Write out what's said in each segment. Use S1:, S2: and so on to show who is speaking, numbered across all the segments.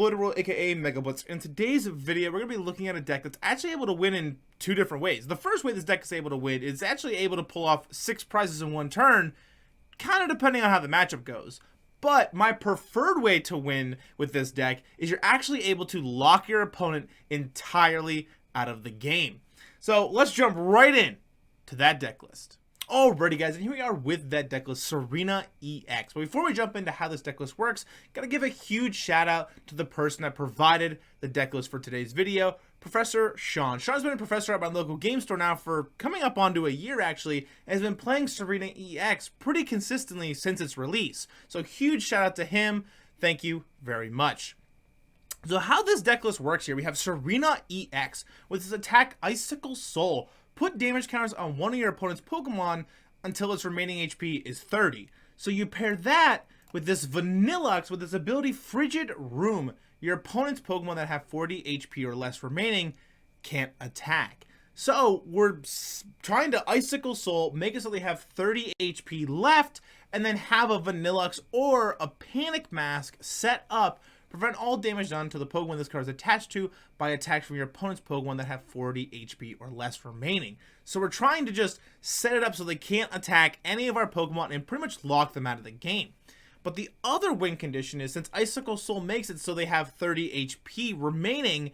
S1: Blitterroll, aka Mega Blitz. In today's video, we're going to be looking at a deck that's actually able to win in two different ways. The first way this deck is able to win is actually able to pull off 6 prizes in one turn, kind of depending on how the matchup goes. But my preferred way to win with this deck is you're actually able to lock your opponent entirely out of the game. So let's jump right in to that deck list. Alrighty guys, and here we are with that deck list, Tsareena EX. But before we jump into how this deck list works, gotta give a huge shout out to the person that provided the deck list for today's video, Professor Sean. Sean's been a professor at my local game store now for coming up onto a year actually, and has been playing Tsareena EX pretty consistently since its release. So huge shout out to him, thank you very much. So how this deck list works here, we have Tsareena EX with his attack Icicle Soul. Put damage counters on one of your opponent's Pokemon until its remaining HP is 30. So you pair that with this Vanilluxe with its ability Frigid Room. Your opponent's Pokemon that have 40 HP or less remaining can't attack. So we're trying to Icicle Soul, make it so they have 30 HP left, and then have a Vanilluxe or a Panic Mask set up. Prevent all damage done to the Pokemon this card is attached to by attacks from your opponent's Pokemon that have 40 HP or less remaining. So we're trying to just set it up so they can't attack any of our Pokemon and pretty much lock them out of the game. But the other win condition is, since Icicle Soul makes it so they have 30 HP remaining,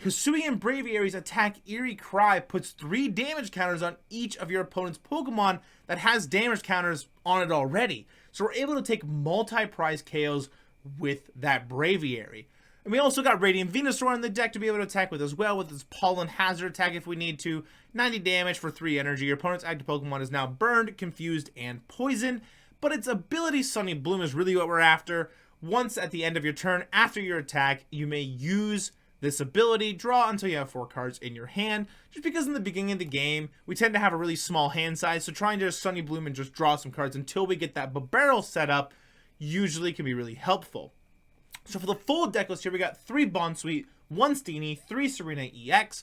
S1: Hisuian Braviary's attack Eerie Cry puts 3 damage counters on each of your opponent's Pokemon that has damage counters on it already. So we're able to take multi-prize KOs with that Braviary. And we also got Radiant Venusaur in the deck to be able to attack with as well, with its Pollen Hazard attack if we need to. 90 damage for 3 energy. Your opponent's active Pokemon is now burned, confused, and poisoned. But its ability Sunny Bloom is really what we're after. Once at the end of your turn, after your attack, you may use this ability, draw until you have 4 cards in your hand, just because in the beginning of the game, we tend to have a really small hand size, so trying to just Sunny Bloom and just draw some cards until we get that Bibarel set up usually can be really helpful. So for the full deck list here, we got 3 Bounsweet, 1 Steenee, 3 Tsareena EX,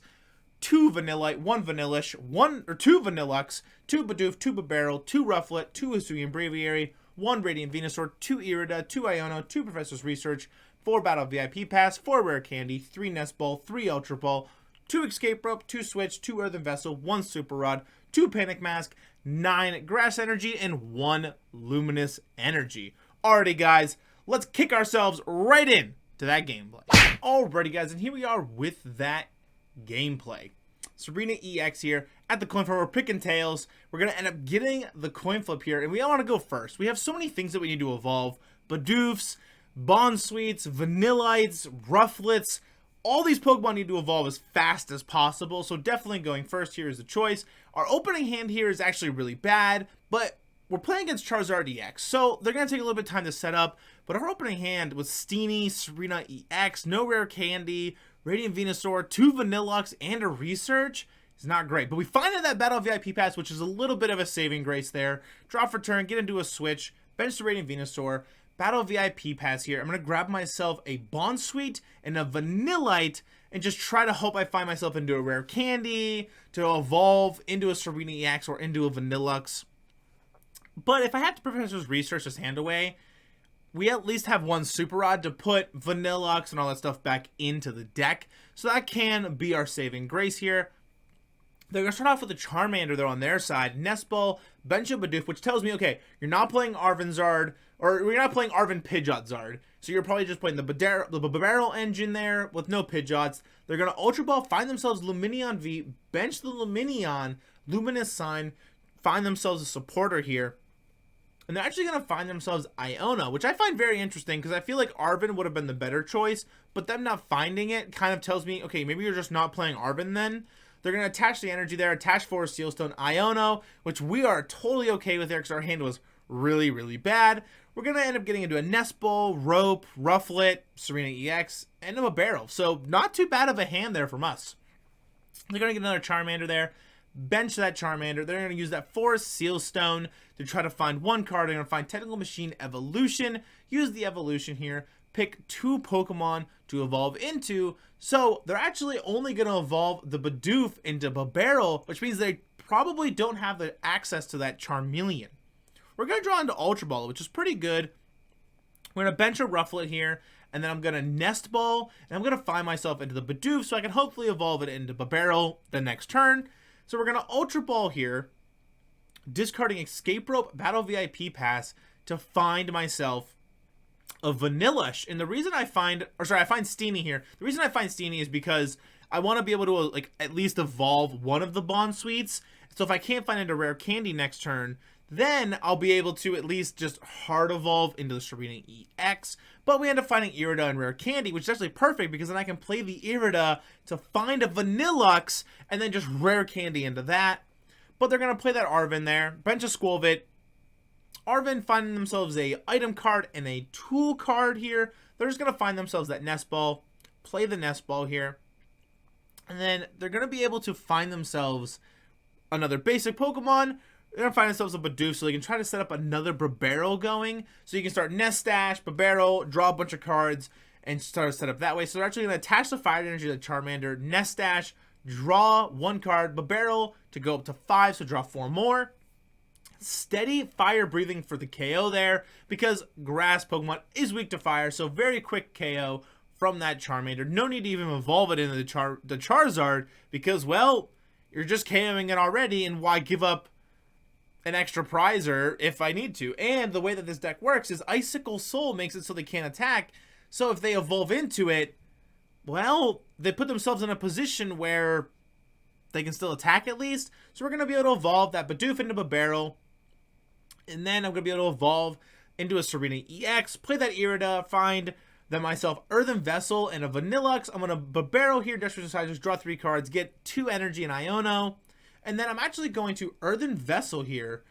S1: 2 Vanillite, 1 Vanillish, 2 Vanilluxe, 2 Bidoof, 2 Bibarel, 2 Rufflet, 2 Hisuian Braviary, 1 Radiant Venusaur, 2 Irida, 2 Iono, 2 Professor's Research, 4 Battle VIP Pass, 4 Rare Candy, 3 Nest Ball, 3 Ultra Ball, 2 Escape Rope, 2 Switch, 2 Earthen Vessel, 1 Super Rod, 2 Panic Mask, 9 Grass Energy, and 1 Luminous Energy. Alrighty guys, let's kick ourselves right in to that gameplay. Alrighty guys, and here we are with that gameplay. Tsareena EX here at the coin flip. We're picking tails. We're going to end up getting the coin flip here, and we all want to go first. We have so many things that we need to evolve. Bidoofs, Bounsweets, Vanillites, Rufflets. All these Pokemon need to evolve as fast as possible, so definitely going first here is the choice. Our opening hand here is actually really bad, but we're playing against Charizard EX, so they're going to take a little bit of time to set up, but our opening hand was Steenee, Tsareena EX, no Rare Candy, Radiant Venusaur, 2 Vanilluxe, and a Research. It's not great, but we find out that Battle VIP Pass, which is a little bit of a saving grace there. Draw for turn, get into a switch, bench the Radiant Venusaur, Battle VIP Pass here. I'm going to grab myself a Bounsweet and a Vanillite and just try to hope I find myself into a Rare Candy to evolve into a Tsareena EX or into a Vanilluxe. But if I have to Professor's Research this hand away, we at least have 1 Super Rod to put Vanilluxe and all that stuff back into the deck. So that can be our saving grace here. They're going to start off with a Charmander there on their side. Nest Ball, bench a Bidoof, which tells me, okay, you're not playing Arvinzard, or you're not playing Arvin Pidgeot Zard. So you're probably just playing the Bibarel engine there with no Pidgeots. They're going to Ultra Ball, find themselves Lumineon V, bench the Lumineon, Luminous Sign, find themselves a supporter here. And they're actually going to find themselves Iono, which I find very interesting because I feel like Arvin would have been the better choice, but them not finding it kind of tells me, okay, maybe you're just not playing Arvin then. They're going to attach the energy there, attach Forest Sealstone, Iono, which we are totally okay with there because our hand was really, really bad. We're going to end up getting into a Nest Ball, Rope, Rufflet, Tsareena EX, and a Bibarel. So not too bad of a hand there from us. They're going to get another Charmander there. Bench that Charmander. They're going to use that Forest Sealstone to try to find 1 card. They're going to find Technical Machine Evolution. Use the Evolution here. Pick 2 Pokemon to evolve into. So they're actually only going to evolve the Bidoof into Bibarel, which means they probably don't have the access to that Charmeleon. We're going to draw into Ultra Ball, which is pretty good. We're going to bench a Rufflet here. and then I'm going to Nest Ball, and I'm going to find myself into the Bidoof so I can hopefully evolve it into Bibarel the next turn. So we're going to Ultra Ball here, discarding Escape Rope Battle VIP Pass to find myself a Vanillush. And the reason I find Steenee here. The reason I find Steenee is because I want to be able to like at least evolve one of the Bounsweets. So if I can't find into Rare Candy next turn, then I'll be able to at least just hard evolve into the Tsareena EX. But we end up finding Irida and Rare Candy, which is actually perfect because then I can play the Irida to find a Vanilluxe and then just Rare Candy into that. But they're going to play that Arven there. Bench a Squolvit. Arven finding themselves a item card and a tool card here. They're just going to find themselves that Nest Ball. Play the Nest Ball here. And then they're going to be able to find themselves another basic Pokemon. They're going to find themselves a Bidoof, so they can try to set up another Bibarel going. So you can start Nest Stash, Bibarel, draw a bunch of cards, and start to set up that way. So they're actually going to attach the Fire Energy to the Charmander, Nest Stash, draw one card, Bibarel to go up to 5, so draw 4 more. Steady fire breathing for the KO there, because grass Pokemon is weak to fire, so very quick KO from that Charmander. No need to even evolve it into the Charizard, because, well, you're just KOing it already, and why give up an extra prizer if I need to? And the way that this deck works is Icicle Soul makes it so they can't attack, so if they evolve into it, well, they put themselves in a position where they can still attack at least. So we're going to be able to evolve that Bidoof into Bibarel. And then I'm going to be able to evolve into a Tsareena EX. Play that Irida. Find them myself Earthen Vessel and a Vanilluxe. I'm going to Bibarel here. Desperate Decisors. Draw 3 cards. Get 2 energy and Iono. And then I'm actually going to Earthen Vessel here.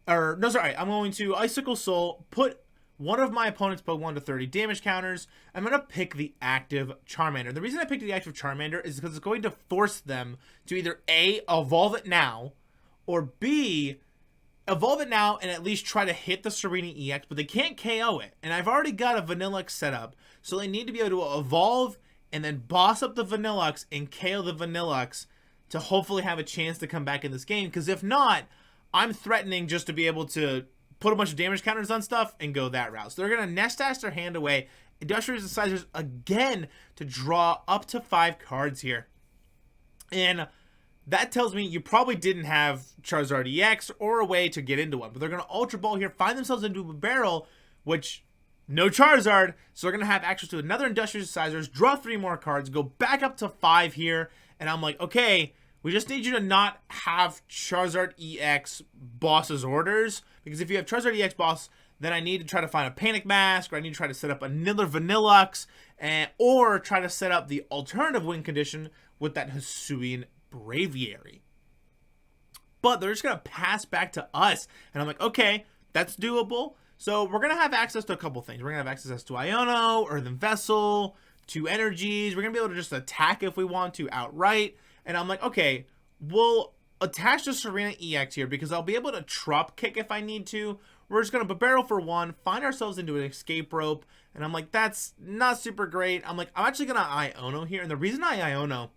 S1: I'm going to Icicle Soul. Put one of my opponent's Pokemon to 30 damage counters. I'm going to pick the active Charmander. The reason I picked the active Charmander is because it's going to force them to either A, evolve it now, or B, evolve it now and at least try to hit the Tsareena EX, but they can't KO it. And I've already got a Vanilluxe set up, so they need to be able to evolve and then boss up the Vanilluxe and KO the Vanilluxe to hopefully have a chance to come back in this game. Because if not, I'm threatening just to be able to put a bunch of damage counters on stuff and go that route. So they're going to Nest Dash their hand away. Industrious Decisors again to draw up to 5 cards here. And that tells me you probably didn't have Charizard EX or a way to get into one. But they're going to Ultra Ball here, find themselves into a Bibarel, which no Charizard. So they're going to have access to another Industrious Decisors, draw 3 more cards, go back up to 5 here. And I'm like, okay, we just need you to not have Charizard EX boss's orders. Because if you have Charizard EX boss, then I need to try to find a Panic Mask, or I need to try to set up another Vanilluxe, or try to set up the alternative win condition with that Hisuian Braviary. But they're just going to pass back to us. And I'm like, okay, that's doable. So we're going to have access to a couple things. We're going to have access to Iono, Earthen Vessel, 2 energies. We're going to be able to just attack if we want to outright. And I'm like, okay, we'll attach the Tsareena EX here because I'll be able to Trop Kick if I need to. We're just going to Bibarel for 1, find ourselves into an Escape Rope. And I'm like, that's not super great. I'm like, I'm actually going to Iono here. And the reason I Iono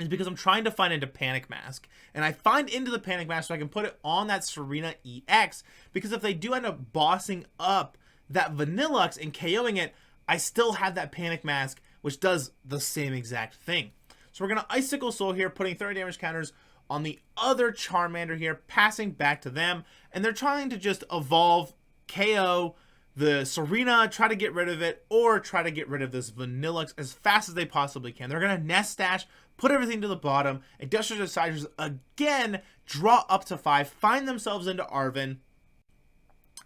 S1: is because I'm trying to find into Panic Mask. And I find into the Panic Mask so I can put it on that Tsareena EX. Because if they do end up bossing up that Vanilluxe and KOing it, I still have that Panic Mask, which does the same exact thing. So we're going to Icicle Soul here, putting 30 damage counters on the other Charmander here, passing back to them. And they're trying to just evolve, KO the Tsareena, try to get rid of it, or try to get rid of this Vanilluxe as fast as they possibly can. They're going to Nest Stash, put everything to the bottom. Industrious Decisors again, draw up to 5, find themselves into Arven,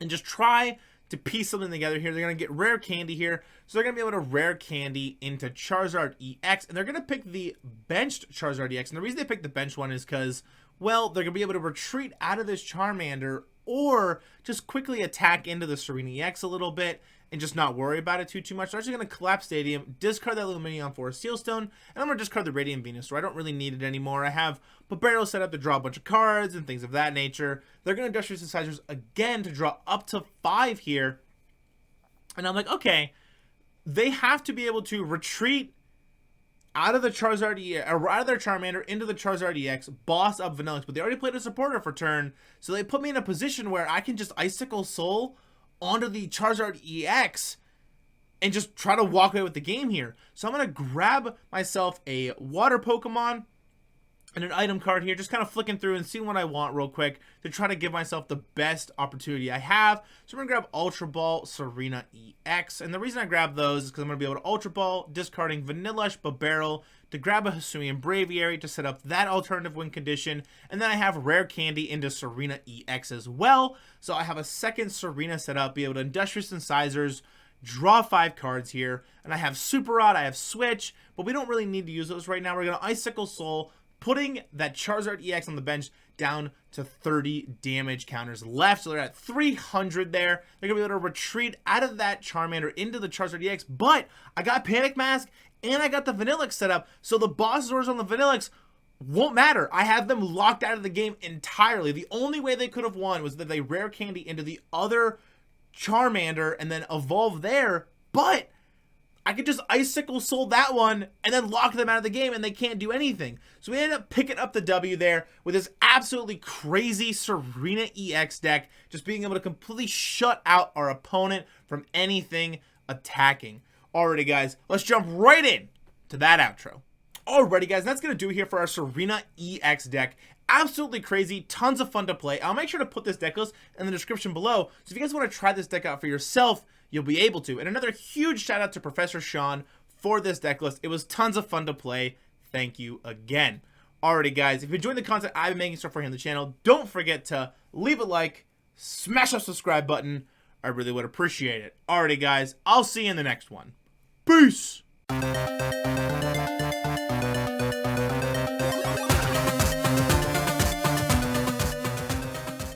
S1: and just try to piece something together here. They're going to get Rare Candy here. So they're going to be able to Rare Candy into Charizard EX. And they're going to pick the benched Charizard EX. And the reason they picked the benched one is because, well, they're going to be able to retreat out of this Charmander or just quickly attack into the Tsareena EX a little bit and just not worry about it too much. They're actually going to collapse Stadium, discard that Lumineon for a Sealstone, and I'm going to discard the Radiant Venusaur. I don't really need it anymore. I have Bibarel set up to draw a bunch of cards and things of that nature. They're going to Industrious Decisors again to draw up to 5 here. And I'm like, okay, they have to be able to retreat out of the Charizard EX, or out of their Charmander into the Charizard EX, boss up Vanilluxe, but they already played a supporter for turn, so they put me in a position where I can just Icicle Soul onto the Charizard EX and just try to walk away with the game here. So I'm going to grab myself a water Pokemon and an item card here, just kind of flicking through and seeing what I want real quick to try to give myself the best opportunity I have. So I'm going to grab Ultra Ball, Tsareena EX, and the reason I grab those is because I'm going to be able to Ultra Ball, discarding Vanilluxe Bibarel to grab a Hisuian Braviary to set up that alternative win condition, and then I have Rare Candy into Tsareena EX as well. So I have a second Tsareena set up, be able to Industrious Incisors, draw 5 cards here, and I have Super Rod, I have Switch, but we don't really need to use those right now. We're going to Icicle Soul, putting that Charizard EX on the bench down to 30 damage counters left. So they're at 300 there. They're going to be able to retreat out of that Charmander into the Charizard EX, but I got Panic Mask and I got the Vanillux set up, so the boss Zors on the Vanillux won't matter. I have them locked out of the game entirely. The only way they could have won was that they Rare Candy into the other Charmander and then evolve there, but I could just Icicle Soul that one and then lock them out of the game and they can't do anything. So we ended up picking up the W there with this absolutely crazy Tsareena EX deck, just being able to completely shut out our opponent from anything attacking. Alrighty guys, let's jump right in to that outro. Alrighty guys, that's going to do it here for our Tsareena EX deck. Absolutely crazy, tons of fun to play. I'll make sure to put this deck list in the description below, so if you guys want to try this deck out for yourself, you'll be able to. And another huge shout out to Professor Sean for this deck list. It was tons of fun to play. Thank you again. Alrighty guys, if you enjoyed the content I've been making stuff for here on the channel, don't forget to leave a like, smash that subscribe button. I really would appreciate it. Alrighty guys, I'll see you in the next one. Peace!